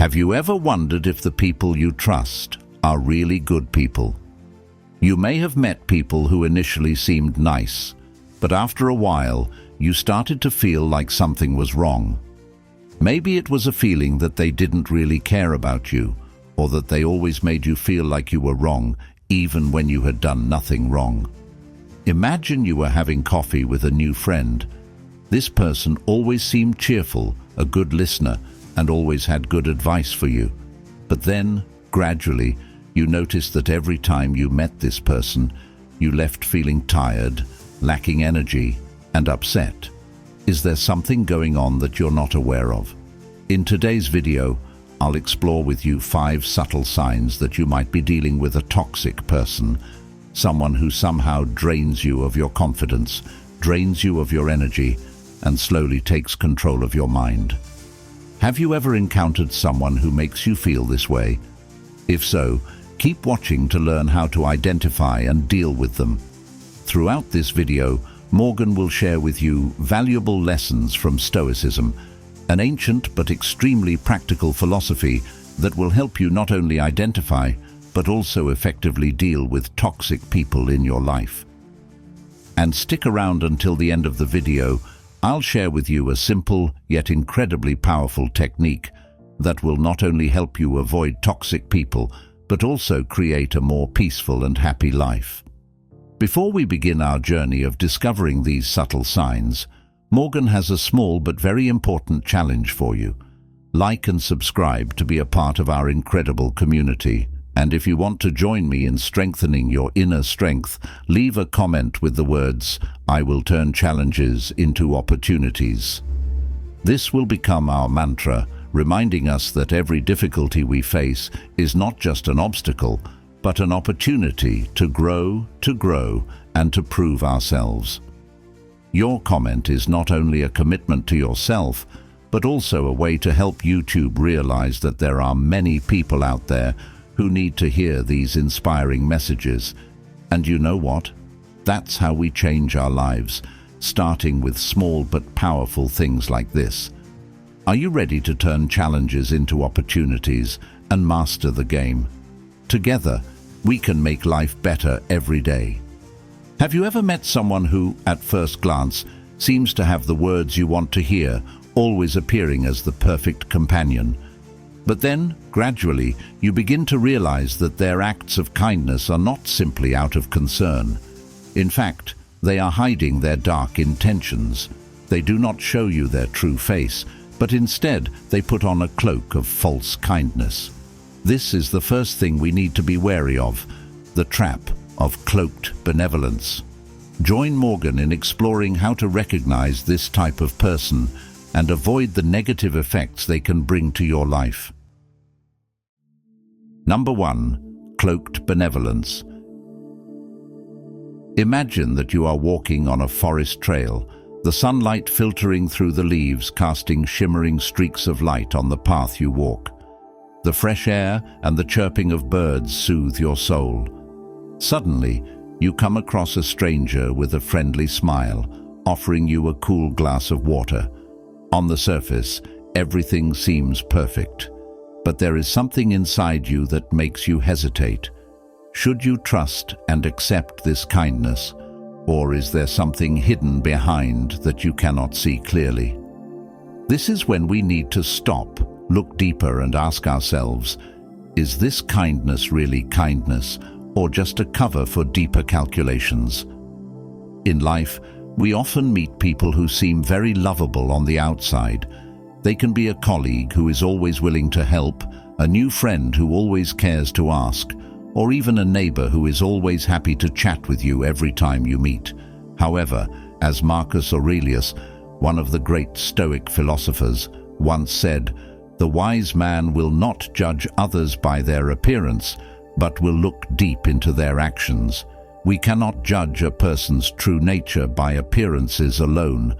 Have you ever wondered if the people you trust are really good people? You may have met people who initially seemed nice, but after a while, you started to feel like something was wrong. Maybe it was a feeling that they didn't really care about you, or that they always made you feel like you were wrong, even when you had done nothing wrong. Imagine you were having coffee with a new friend. This person always seemed cheerful, a good listener, and always had good advice for you. But then, gradually, you noticed that every time you met this person, you left feeling tired, lacking energy, and upset. Is there something going on that you're not aware of? In today's video, I'll explore with you 5 subtle signs that you might be dealing with a toxic person, someone who somehow drains you of your confidence, drains you of your energy, and slowly takes control of your mind. Have you ever encountered someone who makes you feel this way? If so, keep watching to learn how to identify and deal with them. Throughout this video, Morgan will share with you valuable lessons from Stoicism, an ancient but extremely practical philosophy that will help you not only identify, but also effectively deal with toxic people in your life. And stick around until the end of the video. I'll share with you a simple yet incredibly powerful technique that will not only help you avoid toxic people, but also create a more peaceful and happy life. Before we begin our journey of discovering these subtle signs, Morgan has a small but very important challenge for you. Like and subscribe to be a part of our incredible community. And if you want to join me in strengthening your inner strength, leave a comment with the words, "I will turn challenges into opportunities." This will become our mantra, reminding us that every difficulty we face is not just an obstacle, but an opportunity to grow, and to prove ourselves. Your comment is not only a commitment to yourself, but also a way to help YouTube realize that there are many people out there who need to hear these inspiring messages. And you know what? That's how we change our lives, starting with small but powerful things like this. Are you ready to turn challenges into opportunities and master the game? Together, we can make life better every day. Have you ever met someone who, at first glance, seems to have the words you want to hear, always appearing as the perfect companion? But then, gradually, you begin to realize that their acts of kindness are not simply out of concern. In fact, they are hiding their dark intentions. They do not show you their true face, but instead they put on a cloak of false kindness. This is the first thing we need to be wary of, the trap of cloaked benevolence. Join Morgan in exploring how to recognize this type of person and avoid the negative effects they can bring to your life. Number 1. Cloaked benevolence. Imagine that you are walking on a forest trail, the sunlight filtering through the leaves, casting shimmering streaks of light on the path you walk. The fresh air and the chirping of birds soothe your soul. Suddenly, you come across a stranger with a friendly smile, offering you a cool glass of water. On the surface, everything seems perfect. But there is something inside you that makes you hesitate. Should you trust and accept this kindness, or is there something hidden behind that you cannot see clearly? This is when we need to stop, look deeper and ask ourselves, is this kindness really kindness, or just a cover for deeper calculations? In life, we often meet people who seem very lovable on the outside. They can be a colleague who is always willing to help, a new friend who always cares to ask, or even a neighbor who is always happy to chat with you every time you meet. However, as Marcus Aurelius, one of the great Stoic philosophers, once said, "The wise man will not judge others by their appearance, but will look deep into their actions." We cannot judge a person's true nature by appearances alone.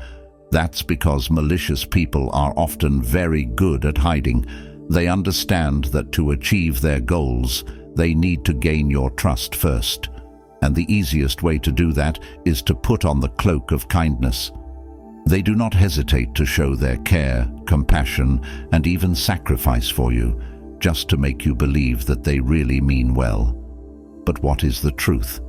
That's because malicious people are often very good at hiding. They understand that to achieve their goals, they need to gain your trust first. And the easiest way to do that is to put on the cloak of kindness. They do not hesitate to show their care, compassion, and even sacrifice for you, just to make you believe that they really mean well. But what is the truth?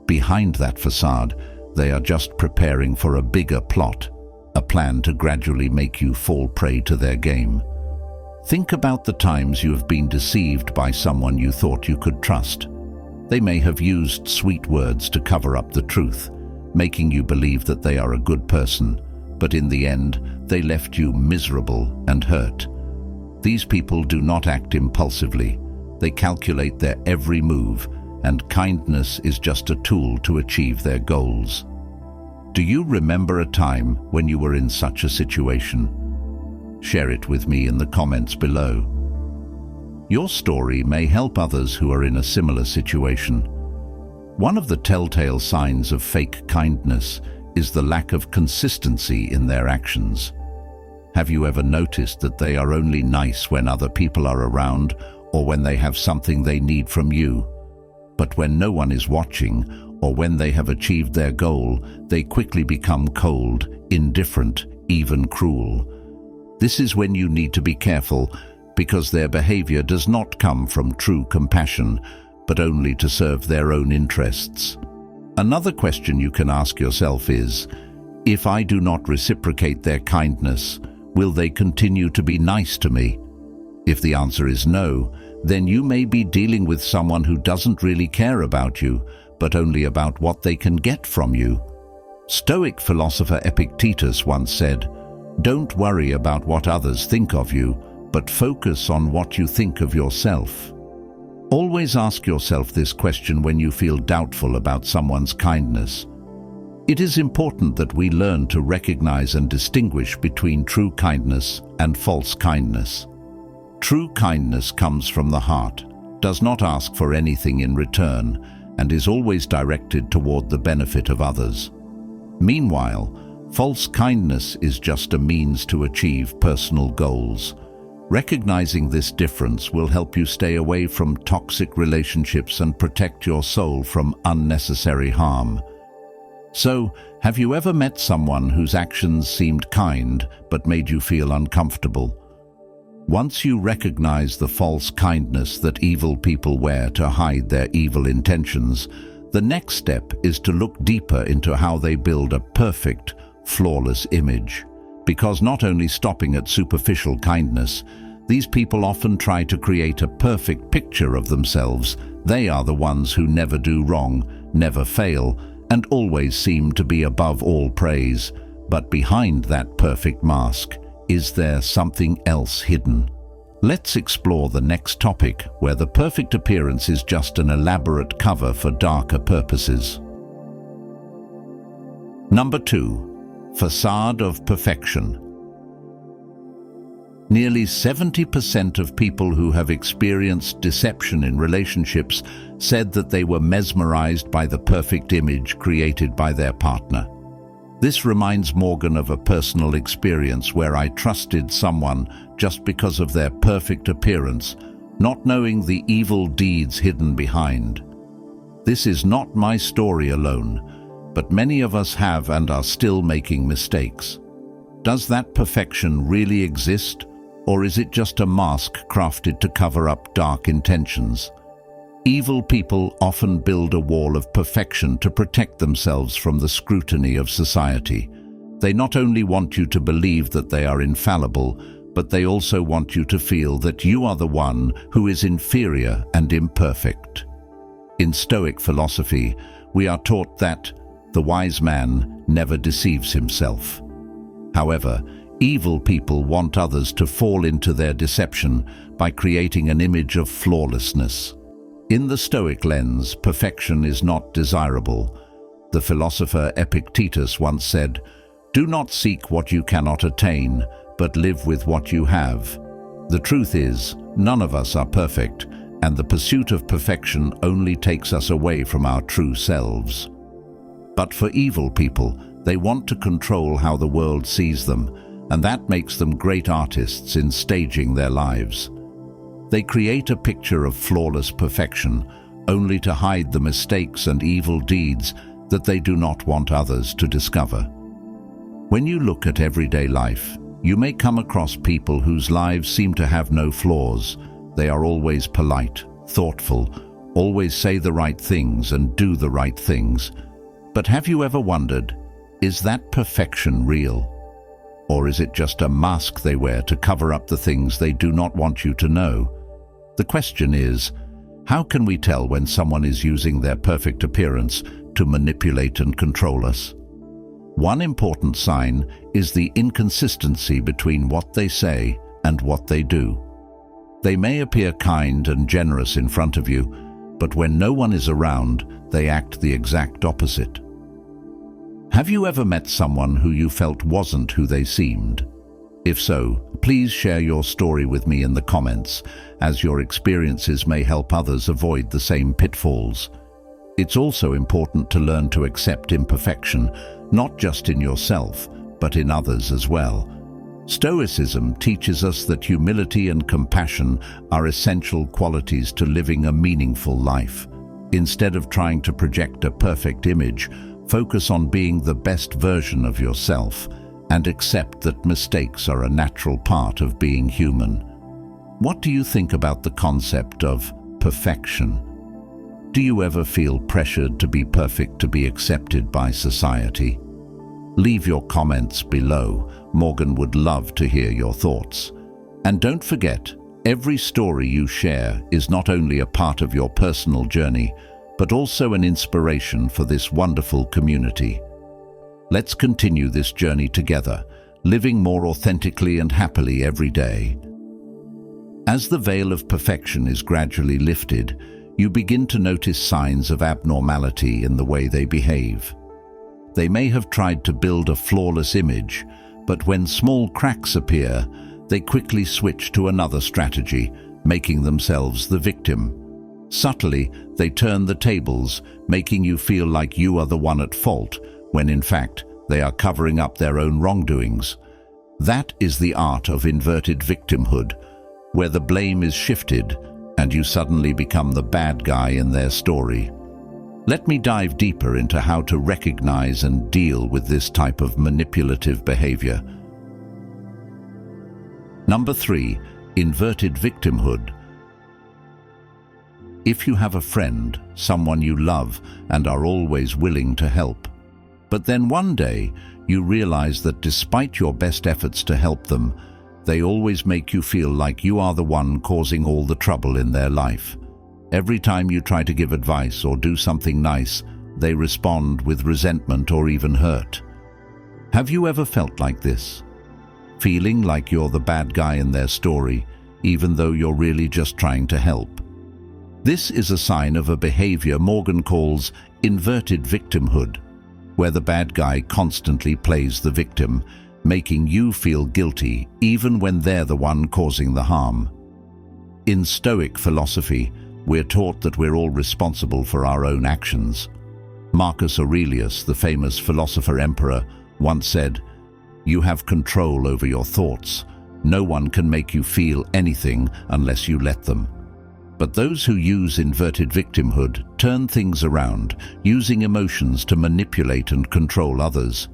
Behind that facade, they are just preparing for a bigger plot, a plan to gradually make you fall prey to their game. Think about the times you have been deceived by someone you thought you could trust. They may have used sweet words to cover up the truth, making you believe that they are a good person, but in the end, they left you miserable and hurt. These people do not act impulsively. They calculate their every move, and kindness is just a tool to achieve their goals. Do you remember a time when you were in such a situation? Share it with me in the comments below. Your story may help others who are in a similar situation. One of the telltale signs of fake kindness is the lack of consistency in their actions. Have you ever noticed that they are only nice when other people are around or when they have something they need from you? But when no one is watching or when they have achieved their goal, they quickly become cold, indifferent, even cruel. This is when you need to be careful, because their behavior does not come from true compassion, but only to serve their own interests. Another question you can ask yourself is, if I do not reciprocate their kindness, will they continue to be nice to me? If the answer is no, then you may be dealing with someone who doesn't really care about you, but only about what they can get from you. Stoic philosopher Epictetus once said, "Don't worry about what others think of you, but focus on what you think of yourself." Always ask yourself this question when you feel doubtful about someone's kindness. It is important that we learn to recognize and distinguish between true kindness and false kindness. True kindness comes from the heart, does not ask for anything in return, and is always directed toward the benefit of others. Meanwhile, false kindness is just a means to achieve personal goals. Recognizing this difference will help you stay away from toxic relationships and protect your soul from unnecessary harm. So, have you ever met someone whose actions seemed kind but made you feel uncomfortable? Once you recognize the false kindness that evil people wear to hide their evil intentions, the next step is to look deeper into how they build a perfect, flawless image. Because not only stopping at superficial kindness, these people often try to create a perfect picture of themselves. They are the ones who never do wrong, never fail, and always seem to be above all praise. But behind that perfect mask, is there something else hidden? Let's explore the next topic, where the perfect appearance is just an elaborate cover for darker purposes. Number 2. Facade of perfection. Nearly 70% of people who have experienced deception in relationships said that they were mesmerized by the perfect image created by their partner. This reminds Morgan of a personal experience where I trusted someone just because of their perfect appearance, not knowing the evil deeds hidden behind. This is not my story alone, but many of us have and are still making mistakes. Does that perfection really exist, or is it just a mask crafted to cover up dark intentions? Evil people often build a wall of perfection to protect themselves from the scrutiny of society. They not only want you to believe that they are infallible, but they also want you to feel that you are the one who is inferior and imperfect. In Stoic philosophy, we are taught that the wise man never deceives himself. However, evil people want others to fall into their deception by creating an image of flawlessness. In the Stoic lens, perfection is not desirable. The philosopher Epictetus once said, "Do not seek what you cannot attain, but live with what you have." The truth is, none of us are perfect, and the pursuit of perfection only takes us away from our true selves. But for evil people, they want to control how the world sees them, and that makes them great artists in staging their lives. They create a picture of flawless perfection, only to hide the mistakes and evil deeds that they do not want others to discover. When you look at everyday life, you may come across people whose lives seem to have no flaws. They are always polite, thoughtful, always say the right things and do the right things. But have you ever wondered, is that perfection real? Or is it just a mask they wear to cover up the things they do not want you to know? The question is, how can we tell when someone is using their perfect appearance to manipulate and control us? One important sign is the inconsistency between what they say and what they do. They may appear kind and generous in front of you, but when no one is around, they act the exact opposite. Have you ever met someone who you felt wasn't who they seemed? If so, please share your story with me in the comments, as your experiences may help others avoid the same pitfalls. It's also important to learn to accept imperfection, not just in yourself, but in others as well. Stoicism teaches us that humility and compassion are essential qualities to living a meaningful life. Instead of trying to project a perfect image, focus on being the best version of yourself and accept that mistakes are a natural part of being human. What do you think about the concept of perfection? Do you ever feel pressured to be perfect to be accepted by society? Leave your comments below. Morgan would love to hear your thoughts. And don't forget, every story you share is not only a part of your personal journey, but also an inspiration for this wonderful community. Let's continue this journey together, living more authentically and happily every day. As the veil of perfection is gradually lifted, you begin to notice signs of abnormality in the way they behave. They may have tried to build a flawless image, but when small cracks appear, they quickly switch to another strategy, making themselves the victim. Subtly, they turn the tables, making you feel like you are the one at fault, when in fact, they are covering up their own wrongdoings. That is the art of inverted victimhood, where the blame is shifted and you suddenly become the bad guy in their story. Let me dive deeper into how to recognize and deal with this type of manipulative behavior. Number 3, inverted victimhood. If you have a friend, someone you love and are always willing to help, but then one day you realize that despite your best efforts to help them, they always make you feel like you are the one causing all the trouble in their life. Every time you try to give advice or do something nice, they respond with resentment or even hurt. Have you ever felt like this? Feeling like you're the bad guy in their story, even though you're really just trying to help? This is a sign of a behavior Morgan calls inverted victimhood, where the bad guy constantly plays the victim, making you feel guilty even when they're the one causing the harm. In Stoic philosophy, we're taught that we're all responsible for our own actions. Marcus Aurelius, the famous philosopher-emperor, once said, "You have control over your thoughts. No one can make you feel anything unless you let them." But those who use inverted victimhood turn things around, using emotions to manipulate and control others.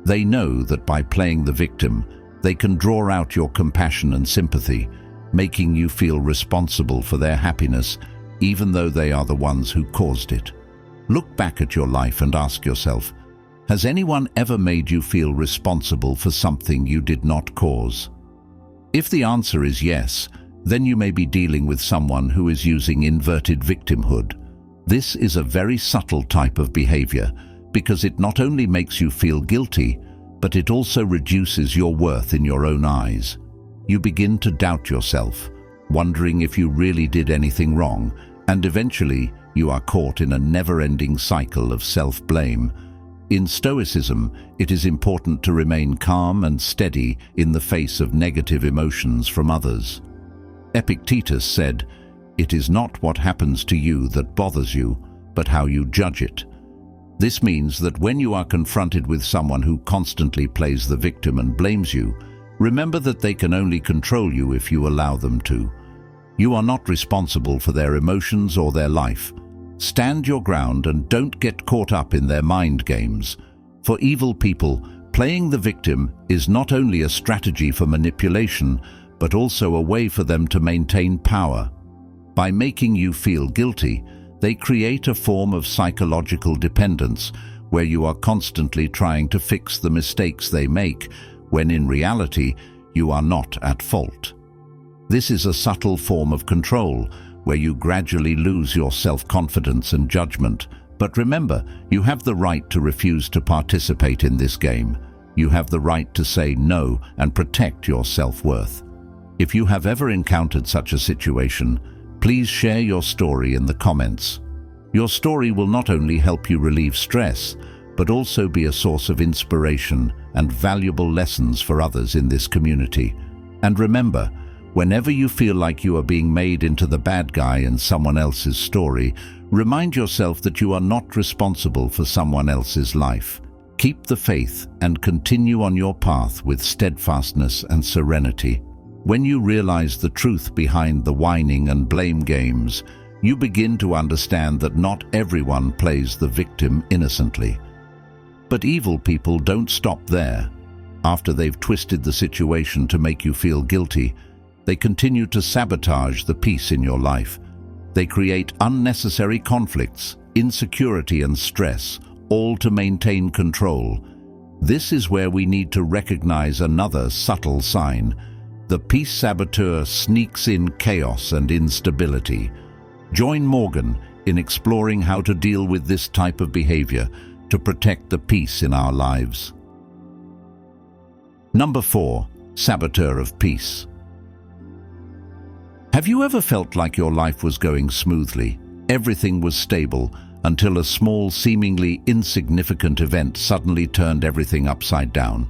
They know that by playing the victim, they can draw out your compassion and sympathy, making you feel responsible for their happiness, even though they are the ones who caused it. Look back at your life and ask yourself, has anyone ever made you feel responsible for something you did not cause? If the answer is yes, then you may be dealing with someone who is using inverted victimhood. This is a very subtle type of behavior, because it not only makes you feel guilty, but it also reduces your worth in your own eyes. You begin to doubt yourself, wondering if you really did anything wrong, and eventually you are caught in a never-ending cycle of self-blame. In Stoicism, it is important to remain calm and steady in the face of negative emotions from others. Epictetus said, "It is not what happens to you that bothers you, but how you judge it." This means that when you are confronted with someone who constantly plays the victim and blames you, remember that they can only control you if you allow them to. You are not responsible for their emotions or their life. Stand your ground and don't get caught up in their mind games. For evil people, Playing the victim is not only a strategy for manipulation, but also a way for them to maintain power. By making you feel guilty, they create a form of psychological dependence where you are constantly trying to fix the mistakes they make, when in reality, you are not at fault. This is a subtle form of control where you gradually lose your self-confidence and judgment. But remember, you have the right to refuse to participate in this game. You have the right to say no and protect your self-worth. If you have ever encountered such a situation, please share your story in the comments. Your story will not only help you relieve stress, but also be a source of inspiration and valuable lessons for others in this community. And remember, whenever you feel like you are being made into the bad guy in someone else's story, remind yourself that you are not responsible for someone else's life. Keep the faith and continue on your path with steadfastness and serenity. When you realize the truth behind the whining and blame games, you begin to understand that not everyone plays the victim innocently. But evil people don't stop there. After they've twisted the situation to make you feel guilty, they continue to sabotage the peace in your life. They create unnecessary conflicts, insecurity and stress, all to maintain control. This is where we need to recognize another subtle sign. The peace saboteur sneaks in chaos and instability. Join Morgan in exploring how to deal with this type of behavior to protect the peace in our lives. Number 4. Saboteur of peace. Have you ever felt like your life was going smoothly? Everything was stable until a small, seemingly insignificant event suddenly turned everything upside down.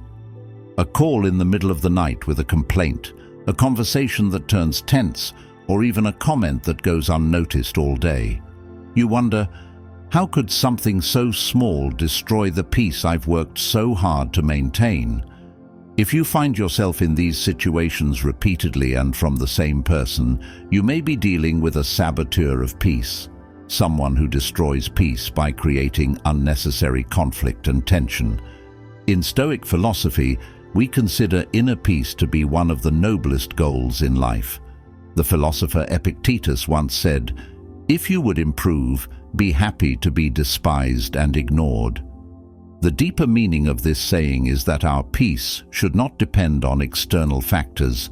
A call in the middle of the night with a complaint, a conversation that turns tense, or even a comment that goes unnoticed all day. You wonder, how could something so small destroy the peace I've worked so hard to maintain? If you find yourself in these situations repeatedly and from the same person, you may be dealing with a saboteur of peace, someone who destroys peace by creating unnecessary conflict and tension. In Stoic philosophy, we consider inner peace to be one of the noblest goals in life. The philosopher Epictetus once said, "If you would improve, be happy to be despised and ignored." The deeper meaning of this saying is that our peace should not depend on external factors,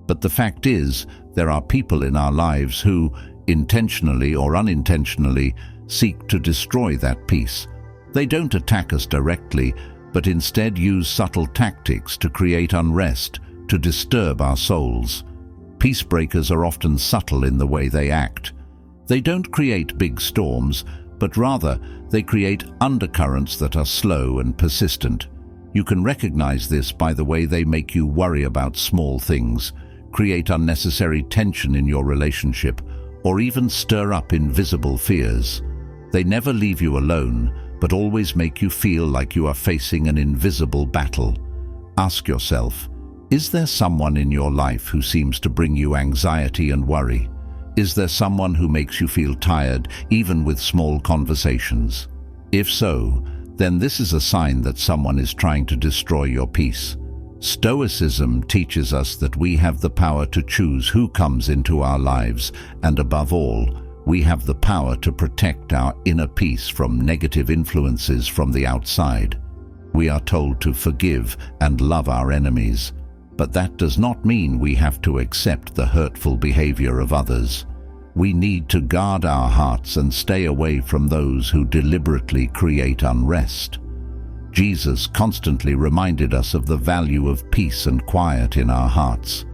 but the fact is, there are people in our lives who, intentionally or unintentionally, seek to destroy that peace. They don't attack us directly, but instead use subtle tactics to create unrest, to disturb our souls. Peace breakers are often subtle in the way they act. They don't create big storms, but rather they create undercurrents that are slow and persistent. You can recognize this by the way they make you worry about small things, create unnecessary tension in your relationship, or even stir up invisible fears. They never leave you alone, but always make you feel like you are facing an invisible battle. Ask yourself, is there someone in your life who seems to bring you anxiety and worry? Is there someone who makes you feel tired, even with small conversations? If so, then this is a sign that someone is trying to destroy your peace. Stoicism teaches us that we have the power to choose who comes into our lives, and above all, we have the power to protect our inner peace from negative influences from the outside. We are told to forgive and love our enemies, but that does not mean we have to accept the hurtful behavior of others. We need to guard our hearts and stay away from those who deliberately create unrest. Jesus constantly reminded us of the value of peace and quiet in our hearts.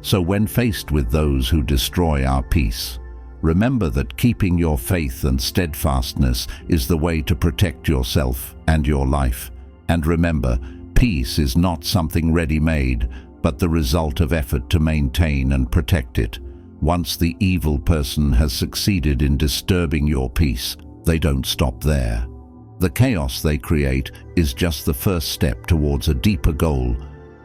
So when faced with those who destroy our peace, remember that keeping your faith and steadfastness is the way to protect yourself and your life. And remember, peace is not something ready-made, but the result of effort to maintain and protect it. Once the evil person has succeeded in disturbing your peace, they don't stop there. The chaos they create is just the first step towards a deeper goal,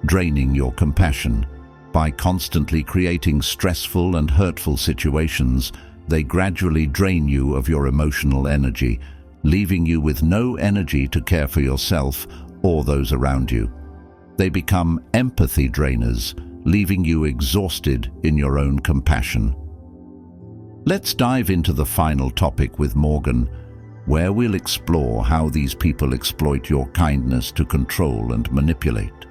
draining your compassion. By constantly creating stressful and hurtful situations, they gradually drain you of your emotional energy, leaving you with no energy to care for yourself or those around you. They become empathy drainers, leaving you exhausted in your own compassion. Let's dive into the final topic with Morgan, where we'll explore how these people exploit your kindness to control and manipulate.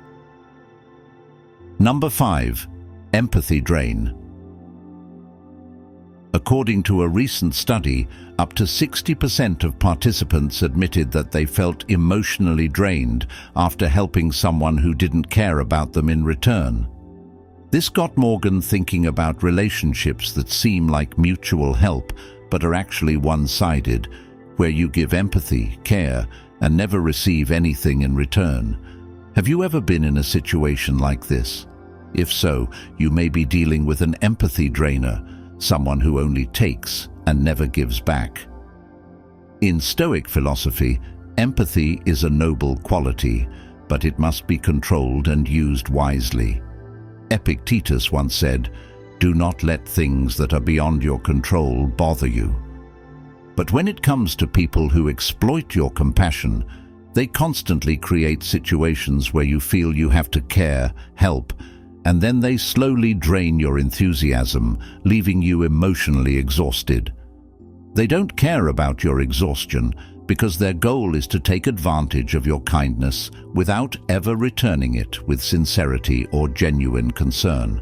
Number 5. Empathy drain. According to a recent study, up to 60% of participants admitted that they felt emotionally drained after helping someone who didn't care about them in return. This got Morgan thinking about relationships that seem like mutual help but are actually one-sided, where you give empathy, care, and never receive anything in return. Have you ever been in a situation like this? If so, you may be dealing with an empathy drainer, someone who only takes and never gives back. In Stoic philosophy, empathy is a noble quality, but it must be controlled and used wisely. Epictetus once said, "Do not let things that are beyond your control bother you." But when it comes to people who exploit your compassion, they constantly create situations where you feel you have to care, help, and then they slowly drain your enthusiasm, leaving you emotionally exhausted. They don't care about your exhaustion because their goal is to take advantage of your kindness without ever returning it with sincerity or genuine concern.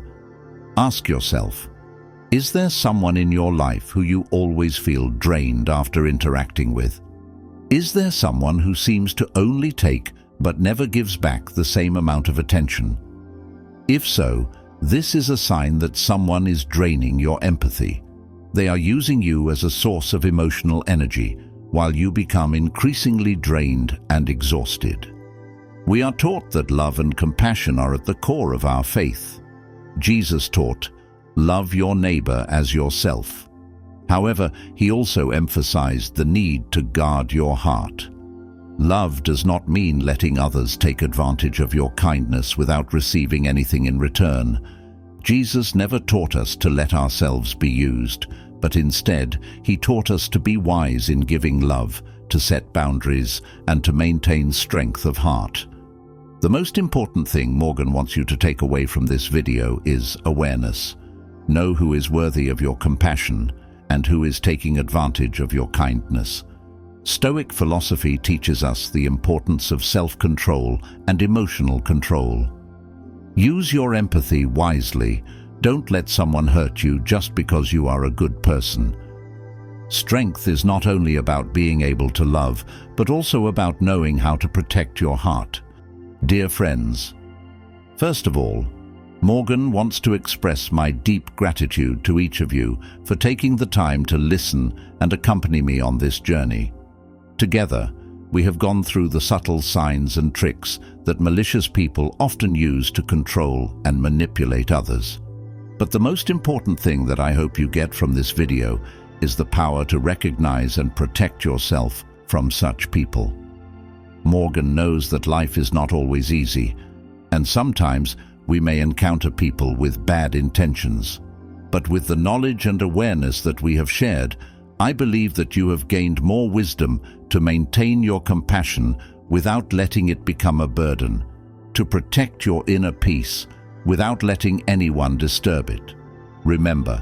Ask yourself, is there someone in your life who you always feel drained after interacting with? Is there someone who seems to only take but never gives back the same amount of attention? If so, this is a sign that someone is draining your empathy. They are using you as a source of emotional energy, while you become increasingly drained and exhausted. We are taught that love and compassion are at the core of our faith. Jesus taught, "Love your neighbor as yourself." However, he also emphasized the need to guard your heart. Love does not mean letting others take advantage of your kindness without receiving anything in return. Jesus never taught us to let ourselves be used, but instead, he taught us to be wise in giving love, to set boundaries, and to maintain strength of heart. The most important thing Morgan wants you to take away from this video is awareness. Know who is worthy of your compassion and who is taking advantage of your kindness. Stoic philosophy teaches us the importance of self-control and emotional control. Use your empathy wisely. Don't let someone hurt you just because you are a good person. Strength is not only about being able to love, but also about knowing how to protect your heart. Dear friends, first of all, Morgan wants to express my deep gratitude to each of you for taking the time to listen and accompany me on this journey. Together, we have gone through the subtle signs and tricks that malicious people often use to control and manipulate others. But the most important thing that I hope you get from this video is the power to recognize and protect yourself from such people. Morgan knows that life is not always easy, and sometimes we may encounter people with bad intentions. But with the knowledge and awareness that we have shared, I believe that you have gained more wisdom to maintain your compassion without letting it become a burden, to protect your inner peace without letting anyone disturb it. Remember,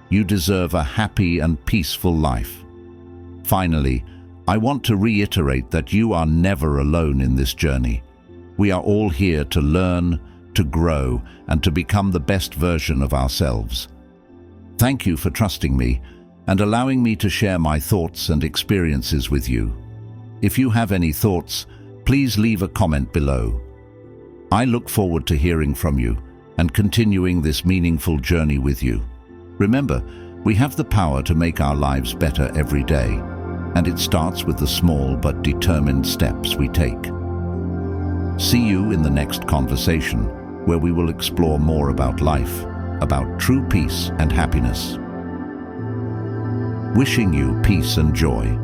you deserve a happy and peaceful life. Finally, I want to reiterate that you are never alone in this journey. We are all here to learn, to grow, and to become the best version of ourselves. Thank you for trusting me and allowing me to share my thoughts and experiences with you. If you have any thoughts, please leave a comment below. I look forward to hearing from you and continuing this meaningful journey with you. Remember, we have the power to make our lives better every day, and it starts with the small but determined steps we take. See you in the next conversation, where we will explore more about life, about true peace and happiness. Wishing you peace and joy.